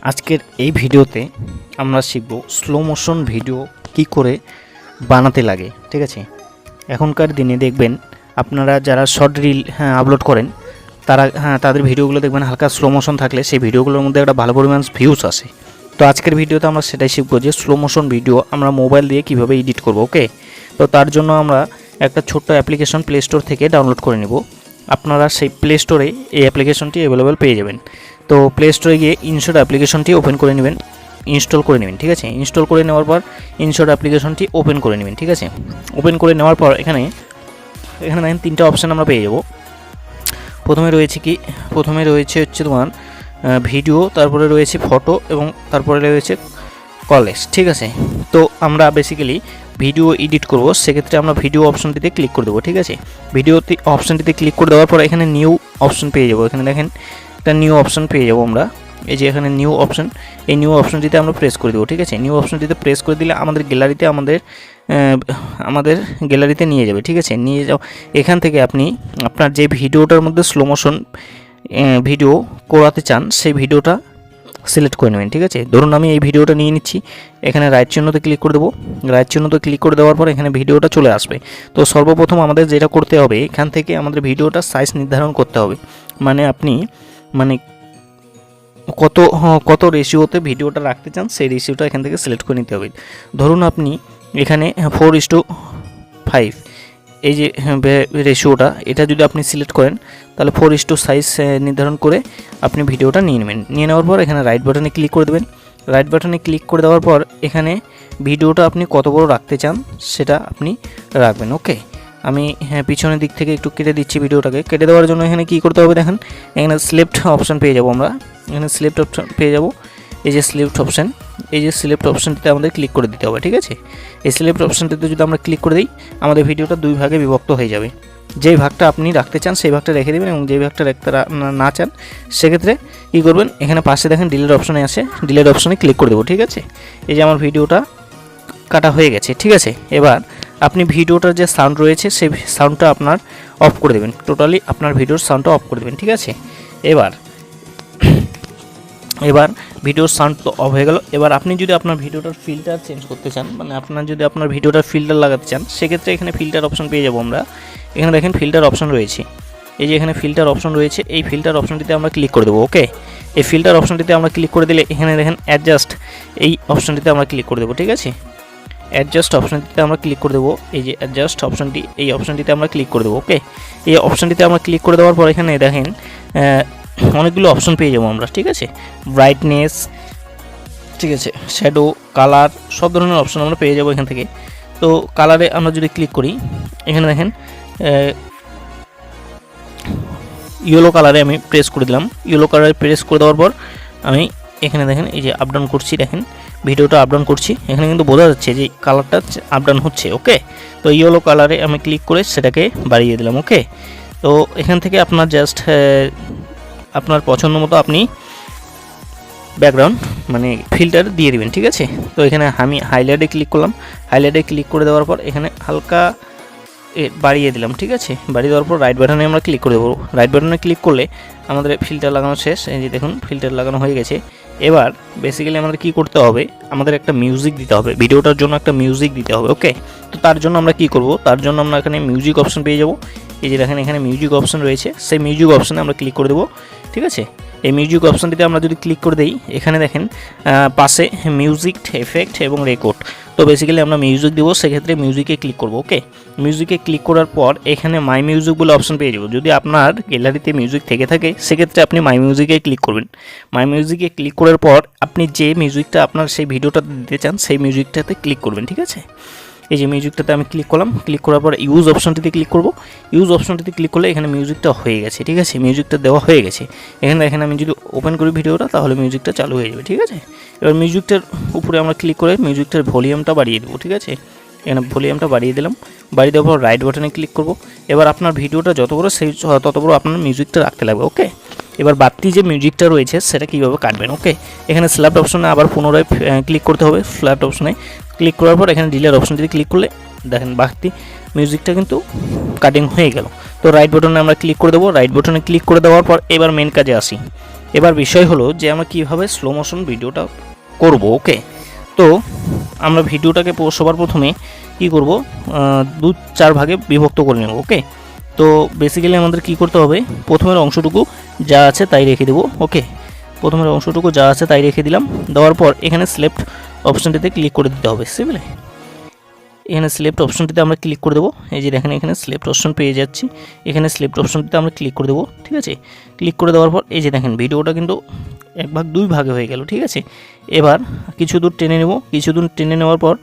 আজকের এই ভিডিওতে আমরা শিখব স্লো মোশন ভিডিও কি করে বানাতে লাগে। ঠিক আছে, এখনকার দিনে দেখবেন আপনারা যারা শর্ট রিল আপলোড করেন তারা তাদের ভিডিওগুলো দেখবেন হালকা স্লো মোশন থাকলে সেই ভিডিওগুলোর মধ্যে একটা ভালো পরিমাণ ভিউজ আসে। তো আজকের ভিডিওতে আমরা সেটাই শিখব যে স্লো মোশন ভিডিও আমরা মোবাইল দিয়ে কিভাবে এডিট করব। ওকে, তো তার জন্য আমরা একটা ছোট্ট অ্যাপ্লিকেশন প্লে স্টোর থেকে ডাউনলোড করে নেব। আপনারা সেই প্লে স্টোরে এই অ্যাপ্লিকেশনটি অ্যাভেলেবেল পেয়ে যাবেন। তো প্লে স্টোরে গিয়ে ইনশট অ্যাপ্লিকেশনটি ওপেন করে নেবেন, ইনস্টল করে নেবেন। ঠিক আছে, ইনস্টল করে নেওয়ার পর ইনশট অ্যাপ্লিকেশনটি ওপেন করে নেবেন। ঠিক আছে, ওপেন করে নেওয়ার পর এখানে দেখেন তিনটা অপশান আমরা পেয়ে যাব। প্রথমে রয়েছে হচ্ছে তোমার ভিডিও, তারপরে রয়েছে ফটো এবং তারপরে রয়েছে কলেজ। ঠিক আছে, তো আমরা বেসিক্যালি ভিডিও এডিট করব, সেক্ষেত্রে আমরা ভিডিও অপশনটিতে ক্লিক করে দেবো। ঠিক আছে, ভিডিও অপশনটিতে ক্লিক করে দেওয়ার পর এখানে নিউ অপশন পেয়ে যাবো। এখানে দেখেন একটা নিউ অপশন পেয়ে যাবো আমরা, এই যে এখানে নিউ অপশন, এই নিউ অপশনটিতে আমরা প্রেস করে দেবো। ঠিক আছে, নিউ অপশনটিতে প্রেস করে দিলে আমাদের গ্যালারিতে নিয়ে যাবে। ঠিক আছে, নিয়ে যাও। এখান থেকে আপনি আপনার যে ভিডিওটার মধ্যে স্লো মোশন ভিডিও করাতে চান সেই ভিডিওটা সিলেক্ট করে নেবেন। ঠিক আছে, ধরুন আমি এই ভিডিওটা নিয়ে নিচ্ছি, এখানে রাইট চিহ্নতে ক্লিক করে দেবো। রাইট চিহ্নতে ক্লিক করে দেওয়ার পর এখানে ভিডিওটা চলে আসবে। তো সর্বপ্রথম আমাদের যেটা করতে হবে, এখান থেকে আমাদের ভিডিওটার সাইজ নির্ধারণ করতে হবে। মানে কত রেশিওতে ভিডিওটা রাখতে চান সেই রেশিওটা এখান থেকে সিলেক্ট করে নিতে হবে। ধরুন আপনি এখানে 4:5 এই যে রেশিওটা, এটা যদি আপনি সিলেক্ট করেন তাহলে 4:5 সাইজ নির্ধারণ করে আপনি ভিডিওটা নিয়ে নেবেন। নিয়ে নেওয়ার পর এখানে রাইট বাটনে ক্লিক করে দেবেন। রাইট বাটনে ক্লিক করে দেওয়ার পর এখানে ভিডিওটা আপনি কত বড় রাখতে চান সেটা আপনি রাখবেন। ওকে, আমি পিছনের দিক থেকে একটু কেটে দিচ্ছি ভিডিওটাকে। কেটে দেওয়ার জন্য এখানে কী করতে হবে দেখেন, এখানে সিলেক্ট অপশান পেয়ে যাবো আমরা। এখানে সিলেক্ট অপশান পেয়ে যাব, এই যে সিলেক্ট অপশানটিতে আমাদের ক্লিক করে দিতে হবে। ঠিক আছে, এই সিলেক্ট অপশানটিতে যদি আমরা ক্লিক করে দিই আমাদের ভিডিওটা দুই ভাগে বিভক্ত হয়ে যাবে। যেই ভাগটা আপনি রাখতে চান সেই ভাগটা রেখে দেবেন এবং যেই ভাগটা রাখতে না চান সেক্ষেত্রে কী করবেন, এখানে পাশে দেখেন ডিলেট অপশানে আছে, ডিলেট অপশানে ক্লিক করে দেবো। ঠিক আছে, এই যে আমার ভিডিওটা কাটা হয়ে গেছে। ঠিক আছে, এবার আপনি ভিডিওটার যে সাউন্ড রয়েছে সেই সাউন্ডটা আপনার অফ করে দেবেন, টোটালি আপনার ভিডিওর সাউন্ডটা অফ করে দেবেন। ঠিক আছে, এবার ভিডিওর সাউন্ড তো অফ হয়ে গেল। এবার আপনি যদি আপনার ভিডিওটার ফিল্টার চেঞ্জ করতে চান, মানে আপনার ভিডিওটার ফিল্টার লাগাতে চান, সেক্ষেত্রে এখানে ফিল্টার অপশন পেয়ে যাবো আমরা। এখানে দেখেন ফিল্টার অপশন রয়েছে, এই যে এখানে ফিল্টার অপশন রয়েছে, এই ফিল্টার অপশনটিতে আমরা ক্লিক করে দেবো। ওকে, এই ফিল্টার অপশনটিতে আমরা ক্লিক করে দিলে এখানে দেখেন অ্যাডজাস্ট, এই অপশনটিতে আমরা ক্লিক করে দেবো। ঠিক আছে, অ্যাডজাস্ট অপশনটিতে আমরা ক্লিক করে দেবো, এই যে অ্যাডজাস্ট অপশনটি, এই অপশনটিতে আমরা ক্লিক করে দেবো। ওকে, এই অপশনটিতে আমরা ক্লিক করে দেওয়ার পর এখানে দেখেন অনেকগুলো অপশন পেয়ে যাবো আমরা। ঠিক আছে, ব্রাইটনেস, ঠিক আছে, শ্যাডো, কালার, সব ধরনের অপশন আমরা পেয়ে যাবো এখান থেকে। তো কালারে আমরা যদি ক্লিক করি, এখানে দেখেন ইয়েলো কালারে আমি প্রেস করে দিলাম। ইয়েলো কালারে প্রেস করে দেওয়ার পর আমি এখানে দেখেন এই যে আপডাউন করছি, দেখেন ভিডিওটা আপডাউন করছি, এখানে কিন্তু বোঝা যাচ্ছে যে কালারটা আপডাউন হচ্ছে। ওকে, তো ইয়েলো কালারে আমি ক্লিক করে সেটাকে বাড়িয়ে দিলাম। ওকে, তো এখান থেকে আপনার জাস্ট আপনার পছন্দ মতো আপনি ব্যাকগ্রাউন্ড মানে ফিল্টার দিয়ে দেবেন। ঠিক আছে, তো এখানে আমি হাইলাইটে ক্লিক করলাম, হাইলাইটে ক্লিক করে দেওয়ার পর এখানে হালকা বাড়িয়ে দিলাম। ঠিক আছে, বাড়িয়ে দেওয়ার পর রাইট বাটনে আমরা ক্লিক করে দেবো। রাইট বাটনে ক্লিক করলে আমাদের ফিল্টার লাগানো শেষ, এই যে দেখুন ফিল্টার লাগানো হয়ে গেছে। এবার বেসিক্যালি আমাদের কী করতে হবে, আমাদের একটা মিউজিক দিতে হবে, ভিডিওটার জন্য একটা মিউজিক দিতে হবে। ওকে, তো তার জন্য আমরা কী করব, তার জন্য আমরা এখানে মিউজিক অপশন পেয়ে যাব। এই যে দেখেন এখানে মিউজিক অপশন রয়েছে, সেই মিউজিক অপশানে আমরা ক্লিক করে দেবো। ঠিক আছে, এই মিউজিক অপশানটিতে আমরা যদি ক্লিক করে দিই, এখানে দেখেন পাশে মিউজিক, এফেক্ট এবং রেকর্ড। তো বেসিক্যালি আমরা মিউজিক দেবো, সেক্ষেত্রে মিউজিকে ক্লিক করব। ওকে, মিউজিকে ক্লিক করার পর এখানে মাই মিউজিক বলে অপশন পেয়ে যাবো। যদি আপনার গ্যালারিতে মিউজিক থেকে থাকে সেক্ষেত্রে আপনি মাই মিউজিকে ক্লিক করবেন। মাই মিউজিকে ক্লিক করার পর আপনি যে মিউজিকটা আপনার সেই ভিডিওটা দিতে চান সেই মিউজিকটাতে ক্লিক করবেন। ঠিক আছে, এই যে মিউজিকটাতে আমি ক্লিক করলাম, ক্লিক করার পর ইউজ অপশনটিতে ক্লিক করব। ইউজ অপশনটিতে ক্লিক করলে এখানে মিউজিকটা হয়ে গেছে। ঠিক আছে, মিউজিকটা দেওয়া হয়ে গেছে। এখানে আমি যদি ওপেন করি ভিডিওটা তাহলে মিউজিকটা চালু হয়ে যাবে। ঠিক আছে, এবার মিউজিকটার উপরে আমরা ক্লিক করে মিউজিকটার ভলিউমটা বাড়িয়ে দেবো। ঠিক আছে, এখানে ভলিউমটা বাড়িয়ে দিলাম, বাড়িয়ে দেওয়ার পর রাইট বাটনে ক্লিক করব। এবার আপনার ভিডিওটা যত বড় সেই তত বড় আপনার মিউজিকটা রাখতে লাগবে। ওকে, এবার বাড়তি যে মিউজিকটা রয়েছে সেটা কীভাবে কাটবেন। ওকে, এখানে স্ল্যাপ অপশনে আবার পুনরায় ক্লিক করতে হবে। ফ্ল্যাট অপশনে ক্লিক করার পর এখানে ডিলেট অপশনটিতে ক্লিক করলে দেখেন বাড়তি মিউজিকটা কিন্তু কাটিং হয়ে গেল। তো রাইট বাটনে আমরা ক্লিক করে দেবো। রাইট বাটনে ক্লিক করে দেওয়ার পর এবার মেন কাজে আসি। এবার বিষয় হলো যে আমরা কীভাবে স্লো মোশন ভিডিওটা করব। ওকে, তো আমরা ভিডিওটাকে সবার প্রথমে কী করব, 2-4 ভাগে বিভক্ত করে নেব। ওকে, তো বেসিক্যালি আমাদের কি করতে হবে, প্রথমের অংশটুকু যা আছে তাই রেখে দেবো। ওকে, প্রথমের অংশটুকু যা আছে তাই রেখে দিলাম। দেওয়ার পর এখানে সিলেক্ট অপশানটিতে ক্লিক করে দিতে হবে। সিম্পলি এখানে সিলেক্ট অপশনটিতে আমরা ক্লিক করে দেবো। এই যে দেখেন এখানে সিলেক্ট অপশন পেয়ে যাচ্ছি, এখানে সিলেক্ট অপশনটিতে আমরা ক্লিক করে দেবো। ঠিক আছে, ক্লিক করে দেওয়ার পর এই যে দেখেন ভিডিওটা কিন্তু 1 ভাগ 2 ভাগে হয়ে গেল। ঠিক আছে, এবার কিছু দূর টেনে নেব। কিছু দূর টেনে নেওয়ার পর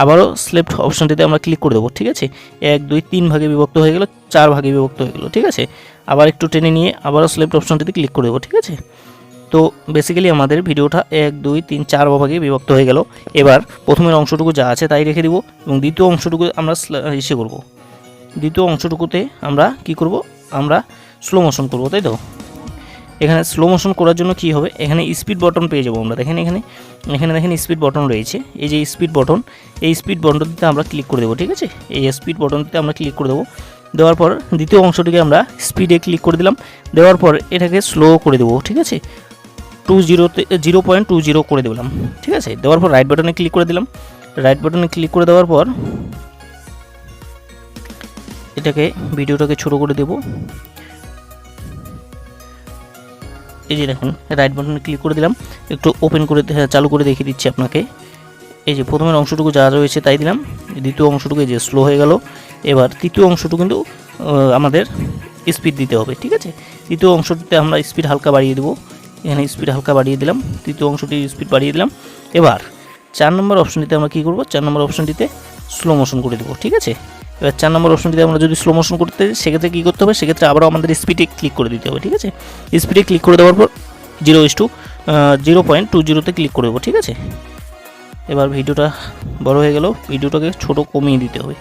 আবারও সিলেক্ট অপশনটিতে আমরা ক্লিক করে দেবো। ঠিক আছে, 1 2 3 ভাগে বিভক্ত হয়ে গেল, 4 ভাগে বিভক্ত হয়ে গেল। ঠিক আছে, আবার একটু টেনে নিয়ে আবারও সিলেক্ট অপশনটিতে ক্লিক করে দেবো। ঠিক আছে, তো বেসিক্যালি আমাদের ভিডিওটা 1 2 3 4 ভাগে বিভক্ত হয়ে গেল। এবার প্রথমের অংশটুকু যা আছে তাই রেখে দিব এবং দ্বিতীয় অংশটুকু আমরা ইসে করব। দ্বিতীয় অংশটুকুতে আমরা কি করব, আমরা স্লো মোশন করব, তাই তো। এখানে স্লো মোশন করার জন্য কি হবে, এখানে স্পিড বাটন পেয়ে যাবো আমরা। দেখেন এখানে দেখেন স্পিড বাটন রয়েছে, এই যে স্পিড বাটন, এই স্পিড বাটনটিতে আমরা ক্লিক করে দেবো। ঠিক আছে, এই স্পিড বাটনটিতে আমরা ক্লিক করে দেবো। দেওয়ার পর দ্বিতীয় অংশটিকে আমরা স্পিডে ক্লিক করে দিলাম। দেওয়ার পর এটাকে স্লো করে দেবো। ঠিক আছে, 0.20 করে দিলাম। ঠিক আছে, দেওয়ার পর রাইট বাটনে ক্লিক করে দিলাম। রাইট বাটনে ক্লিক করে দেওয়ার পর এটাকে ভিডিওটাকে ছোট করে দেব। এই যে দেখুন রাইট বাটনে ক্লিক করে দিলাম, একটু ওপেন করে চালু করে দেখিয়ে দিচ্ছি আপনাকে। এই যে প্রথমের অংশটুকু যা রয়েছে তাই দিলাম, দ্বিতীয় অংশটুকু এই যে স্লো হয়ে গেল। এবার তৃতীয় অংশটুকু কিন্তু আমাদের স্পিড দিতে হবে। ঠিক আছে, তৃতীয় অংশটিতে আমরা স্পিড হালকা বাড়িয়ে দেবো। এখানে স্পিড হালকা বাড়িয়ে দিলাম, তৃতীয় অংশটির স্পিড বাড়িয়ে দিলাম। এবার 4 নম্বর অপশনটিতে আমরা কী করব, 4 নম্বর অপশনটিতে স্লো মোশন করে দেবো। ঠিক আছে, এবার 4 নম্বর অপশনটিতে আমরা যদি স্লো মোশন করতে সেক্ষেত্রে কী করতে হবে, সেক্ষেত্রে আবারও আমাদের স্পিডে ক্লিক করে দিতে হবে। ঠিক আছে, স্পিডে ক্লিক করে দেওয়ার পর 0:20 ক্লিক করে দেবো। ঠিক আছে, এবার ভিডিওটা বড় হয়ে গেল, ভিডিওটাকে ছোট কমিয়ে দিতে হবে।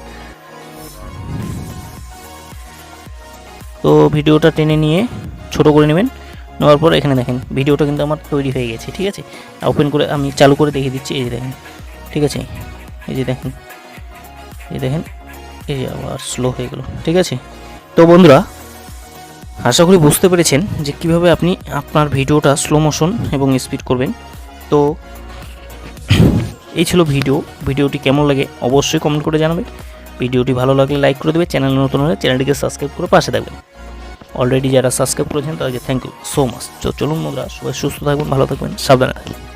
তো ভিডিওটা টেনে নিয়ে ছোট করে নেবেন। নেওয়ার পর এখানে দেখেন ভিডিওটা কিন্তু আমার তৈরি হয়ে গেছে। ঠিক আছে, ওপেন করে আমি চালু করে দেখিয়ে দিচ্ছি। এই যে দেখেন, ঠিক আছে, এই যে দেখেন, এই যে আবার স্লো হয়ে গেল। ঠিক আছে, তো বন্ধুরা আশা করি বুঝতে পেরেছেন যে কিভাবে আপনি আপনার ভিডিওটা স্লো মোশন এবং স্পিড করবেন। তো এই ছিল ভিডিওটি কেমন লাগে অবশ্যই কমেন্ট করে জানাবে। ভিডিওটি ভালো লাগলে লাইক করে দেবে, চ্যানেল নতুন হলে চ্যানেলটিকে সাবস্ক্রাইব করে পাশে থাকবেন। অলরেডি যারা সাবস্ক্রাইব করেছেন তাদেরকে থ্যাংক ইউ সো মাচ। চলুন বন্ধুরা সবাই সুস্থ থাকবেন, ভালো থাকবেন, সাবধানে থাকবেন।